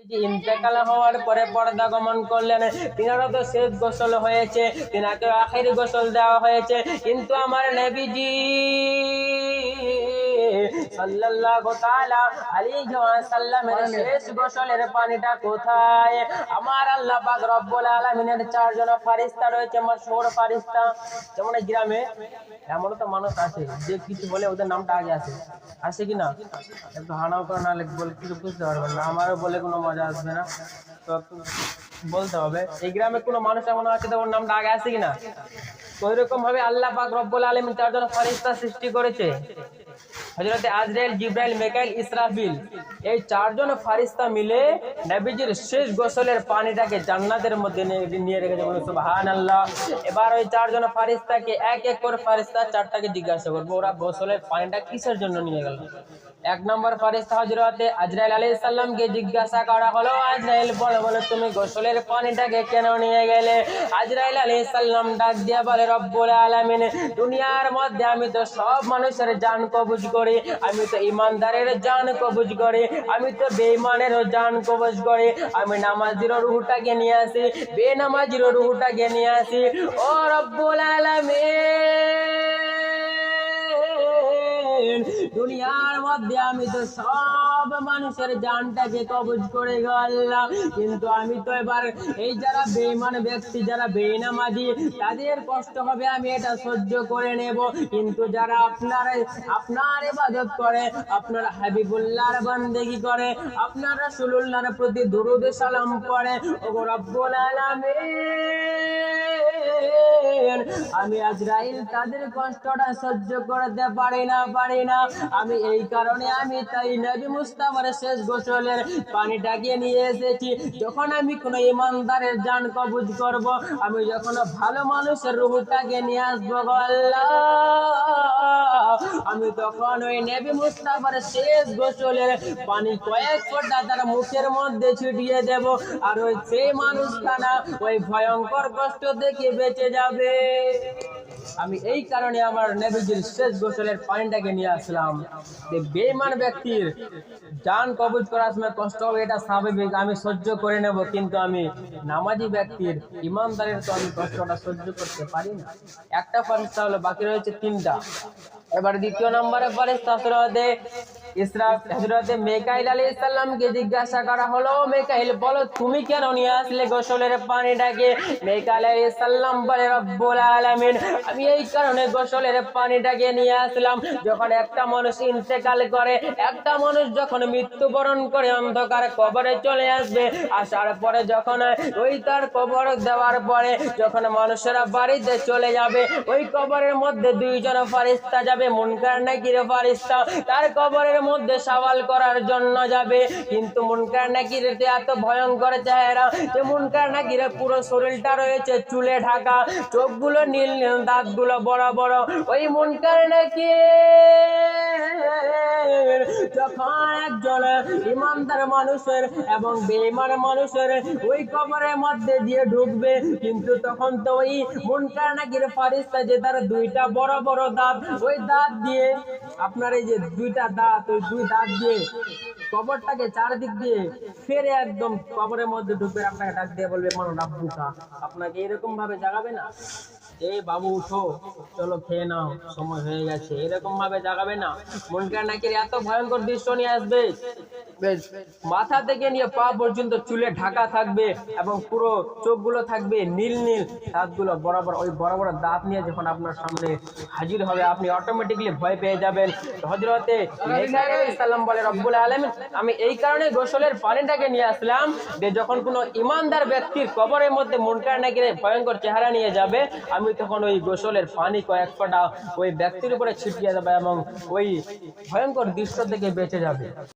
যে ইন্তেকাল হওয়ার পরে পর্দা গমন করলেন, তিনারও তো শেষ গোসল হয়েছে, তিনাকে আখির গোসল দেওয়া হয়েছে, কিন্তু আমার নবীজি সাল্লাল্লাহু তাআলা আলাইহি ওয়াসাল্লামের শেষ গোসলের পানিটা কোথায়? আমার আল্লাহ পাক রব্বুল আলামিনের চারজন ফেরেশতা রয়েছে, মাশহুর ফেরেশতা। যেমন এই গ্রামে এমন তো মানুষ আছে যে কিছু বলে ওদের নামটা আগে আসে কি না? একটু হানাও করে না বলে কিছু বুঝতে পারবেন না, আমারও বলে কোনো মজা আসবে না, তো বলতে হবে। এই গ্রামে কোনো মানুষ এমন আছে তো ওর নামটা আগে আসে কিনা? ওই রকম ভাবে আল্লাহ পাক রব্বুল আলামিন চারজন ফেরেশতা সৃষ্টি করেছে, হযরতে আজরাইল, জিবরাইল, মিকাইল, ইসরাফিল। এই চারজন ফেরেশতা মিলে নবীজির শেষ গোসলের পানিটাকে জান্নাতের মধ্যে নিয়ে রেখেছে, বলে সুবহানাল্লাহ। এবার ওই চারজন ফেরেশতাকে এক এক করে ফেরেশতা চারটাকে জিজ্ঞাসা করবো ওরা গোসলের পানিটা কিসের জন্য নিয়ে গেল। এক নম্বর ফেরেশতা হযরতে আজরাইল আলাইহিস সালামকে জিজ্ঞাসা করা হলো, আজরাইল বলো তুমি গোসলের পানিটাকে কেন নিয়ে গেলে? আজরাইল আলাইহিস সালাম ডাক দিয়া বলে, রব্বুল আলামিন, দুনিয়ার মধ্যে আমি তো সব মানুষের জান কবজ করি, আমি তো ইমানদারের জান কবজ করি, আমি তো বেঈমানেরও জান কবজ করি, আমি নামাজির রূহটাকে নিয়ে আসি, বেনামাজির রূহটাকে নিয়ে আসি। ও রব্বুল আলামিন, দুনিয়ার মধ্যে আমি তো সব মানুষের জানটাকে কবজ করে গেলাম, কিন্তু আমি তো এবার এই যারা বেঈমান ব্যক্তি, যারা বেনামাজি, তাদের কষ্ট হবে আমি এটা সহ্য করে নেব, কিন্তু যারা আপনার ইবাদত করে, আপনার হাবিবুল্লাহর বান্দেগি করে, আপনার রাসূলুল্লাহর প্রতি দুরূদ সালাম পড়ে, ওগো রব্বুল আলামিন, আমি আজরাইল তাদের কষ্টটা সহ্য করতে পারি না। আমি এই কারণে আমি তাই নবী মুস্তাফার শেষ গোসলের পানিটাকে নিয়ে এসেছি। যখন আমি কোনো ইমানদারের জান কবজ করব, আমি যখন ভালো মানুষের রূহটাকে নিয়ে আসবো আল্লাহ, আমি তখন ওই নবী মুস্তাফার শেষ গোসলের পানি কয়েক ফোঁটা তার মুখের মধ্যে ছিটিয়ে দেব, আর ওই সেই মানুষটা না ওই ভয়ঙ্কর কষ্ট থেকে বেঁচে যাবে। আমি এই কারণে আমার নবীজির শেষ গোসলের পানিটাকে নিয়ে আসলাম। যে বেঈমান ব্যক্তির জান কবজ করার সময় কষ্ট হবে, এটা স্বাভাবিক, আমি সহ্য করে নেব, কিন্তু আমি নামাজি ব্যক্তির, ইমানদারের তো আমি কষ্টটা সহ্য করতে পারি না। একটা ফেরেশতা হলো, বাকি রয়েছে তিনটা। এবার দ্বিতীয় নম্বরে ফেরেশতা হযরতে মিকাইল আলাইহিস সালামকে জিজ্ঞাসা করা হলো, মিকাইল বলো তুমি কেন নিয়ে আসলে গোসলের পানিটাকে? মিকাইল আলাইহিস সালাম বলে, রব্বুল আলামিন, আমি এই কারণে গোসলের পানিটাকে নিয়ে আসলাম, যখন একটা মানুষ ইন্তেকাল করে, একটা মানুষ যখন মৃত্যুবরণ করে অন্ধকার কবরে চলে আসবে, আসার পরে যখন ওই তার কবর দেওয়ার পরে যখন মানুষেরা বাড়িতে চলে যাবে, ওই কবরের মধ্যে দুইজন ফেরেশতা যাবে, মুনকার নাকির ফেরেশতা, তার কবরের মধ্যে সওয়াল করার জন্য যাবে, কিন্তু মুনকার নাকির এত ভয়ঙ্কর চেহারা যে মুনকার নাকির পুরো শরীরটা রয়েছে চুলে ঢাকা, চোখগুলো নীল নীল, দাঁতগুলো বড় বড়। ওই মুনকার নাকির যখন একজন ইমানদার মানুষের এবং বেঈমান মানুষের ওই কবরের মধ্যে দিয়ে ঢুকবে, কিন্তু তখন তো ওই মুনকার নাকির ফেরেশতা যে তার দুইটা বড় বড় দাঁত, ওই দাঁত দিয়ে আপনার এই যে দুইটা দাঁত, ওই দুই দাঁত দিয়ে কবরটাকে চারদিক দিয়ে ফেরে একদম কবরের মধ্যে ঢুকবে, আপনাকে ডাক দিয়ে বলবে মানো রাব্বুকা, আপনাকে এরকম ভাবে জাগাবে না, এই বাবু উঠো চলো খেয়ে নাও সময় হয়ে গেছে, এরকম ভাবে জাগাবে না। মুনকার নাকির এত ভয়ঙ্কর দৃশ্য নিয়ে আসবে, মাথা থেকে নিয়ে পা পর্যন্ত চুলে ঢাকা থাকবে এবং পুরো চোখগুলো থাকবে নীল নীল, দাঁতগুলো বরাবর, ওই বড় বড় দাঁত নিয়ে যখন আপনার সামনে হাজির হবে, আপনি অটোমেটিকলি ভয় পেয়ে যাবেন। হযরতে মিকাইল আলাইহিস সালাম বলে, রব্বুল আলামিন, আমি এই কারণে গোসলের পানিটাকে নিয়ে আসলাম যে যখন কোনো ইমানদার ব্যক্তির কবরের মধ্যে মুনকার নাকির ভয়ঙ্কর চেহারা নিয়ে যাবে, আমি তখন ওই গোসলের পানি কয়েক ফোঁটা ওই ব্যক্তির উপরে ছিটিয়ে দেব এবং ওই ভয়ঙ্কর দৃশ্য থেকে বেঁচে যাবে।